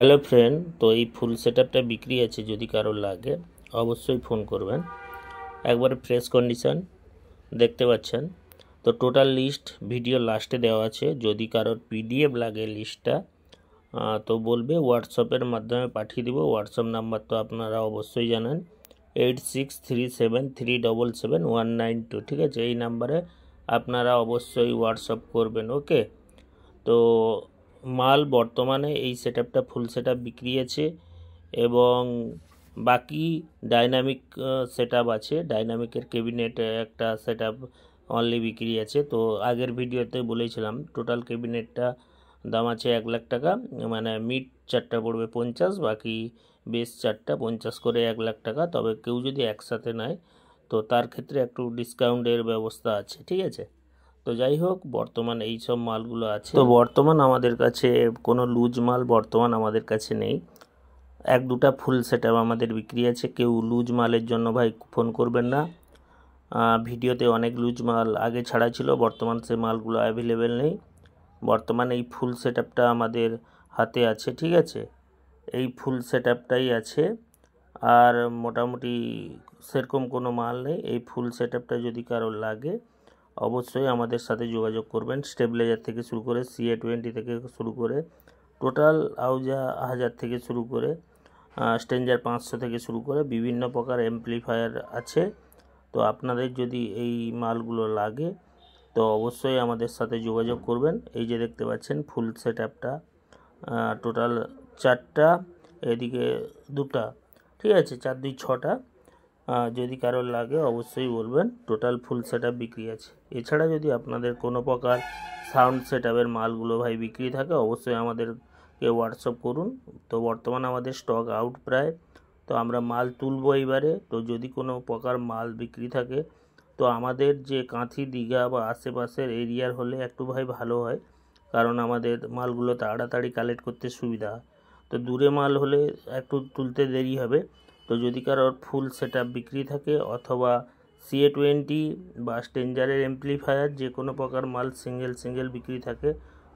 Hello friend, তো এই ফুল সেটআপটা বিক্রি আছে, যদি কারোর লাগে অবশ্যই ফোন করবেন। একবারে ফ্রেশ কন্ডিশন দেখতে পাচ্ছেন। তো টোটাল লিস্ট ভিডিও লাস্টে দেওয়া আছে। যদি কারোর পিডিএফ লাগে লিস্টটা তো বলবে, হোয়াটসঅ্যাপের মাধ্যমে পাঠিয়ে দেবো। হোয়াটসঅ্যাপ নাম্বার তো আপনারা অবশ্যই জানেন, 8637377192। ঠিক আছে, এই নাম্বারে আপনারা অবশ্যই হোয়াটসঅ্যাপ করবেন। ওকে, তো মাল বর্তমানে এই সেটআপটা ফুল সেটআপ বিক্রি আছে, এবং বাকি ডাইনামিক সেটআপ আছে। ডাইনামিকের ক্যাবিনেট একটা সেটআপ অনলি বিক্রি আছে। তো আগের ভিডিওতে বলেছিলাম টোটাল ক্যাবিনেটটা দাম আছে 1,00,000 টাকা, মানে মিড চারটা পড়বে 50, বাকি বেস চারটা 50 করে 1,00,000 টাকা। তবে কেউ যদি একসাথে নেয় তো তার ক্ষেত্রে একটু ডিসকাউন্টের ব্যবস্থা আছে। ঠিক আছে, তো যাই হোক, বর্তমান এই সব মালগুলো আছে। তো বর্তমান আমাদের কাছে কোনো লুজ মাল বর্তমান আমাদের কাছে নেই। এক দুটা ফুল সেটআপ আমাদের বিক্রি আছে। কেউ লুজ মালের জন্য ভাই ফোন করবেন না। ভিডিওতে অনেক লুজ মাল আগে ছাড়া ছিল, বর্তমান সে মালগুলো অ্যাভেলেবেল নেই। বর্তমান এই ফুল সেটআপটা আমাদের হাতে আছে। ঠিক আছে, এই ফুল সেটআপটাই আছে, আর মোটামুটি সেরকম কোনো মাল নেই। এই ফুল সেটআপটা যদি কারো লাগে অবশ্যই আমাদের সাথে যোগাযোগ করবেন। স্টেবিলাইজার থেকে শুরু করে CA20 থেকে শুরু করে টোটাল আউজা 1000 থেকে শুরু করে স্ট্রেঞ্জার 500 থেকে শুরু করে বিভিন্ন প্রকার অ্যাম্প্লিফায়ার আছে। তো আপনাদের যদি এই মালগুলো লাগে তো অবশ্যই আমাদের সাথে যোগাযোগ করবেন। এই যে দেখতে পাচ্ছেন ফুল সেটআপটা, টোটাল 4টা, এদিকে 2টা। ঠিক আছে, 4 2 6টা। যদি কারোর লাগে অবশ্যই বলবেন। টোটাল ফুল সেটআপ বিক্রি আছে। এছাড়া যদি আপনাদের কোনো প্রকার সাউন্ড সেটআপের মালগুলো ভাই বিক্রি থাকে অবশ্যই আমাদেরকে হোয়াটসঅ্যাপ করুন। তো বর্তমানে আমাদের স্টক আউট প্রায়, তো আমরা মাল তুলব এইবারে। তো যদি কোনো প্রকার মাল বিক্রি থাকে তো আমাদের যে কাঁথি দীঘা বা আশেপাশের এরিয়ার হলে একটু ভাই ভালো হয়, কারণ আমাদের মালগুলো তাড়াতাড়ি কালেক্ট করতে সুবিধা। তো দূরে মাল হলে একটু তুলতে দেরি হবে। তো যদি কারোর ফুল সেটআপ বিক্রি থাকে অথবা CA20 বা স্ট্রেঞ্জারের অ্যাম্প্লিফায়ার যে কোনো প্রকার মাল সিঙ্গেল বিক্রি থাকে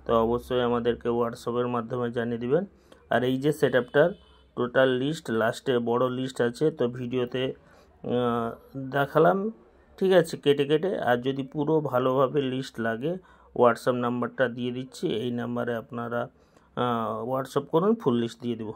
তো অবশ্যই আমাদেরকে হোয়াটসঅ্যাপের মাধ্যমে জানিয়ে দিবেন। আর এই যে সেটআপটার টোটাল লিস্ট লাস্টে বড় লিস্ট আছে, তো ভিডিওতে দেখালাম। ঠিক আছে, কেটে কেটে। আর যদি পুরো ভালোভাবে লিস্ট লাগে হোয়াটসঅ্যাপ নাম্বারটা দিয়ে দিচ্ছি, এই নাম্বারে আপনারা হোয়াটসঅ্যাপ করুন, ফুল লিস্ট দিয়ে দেবো।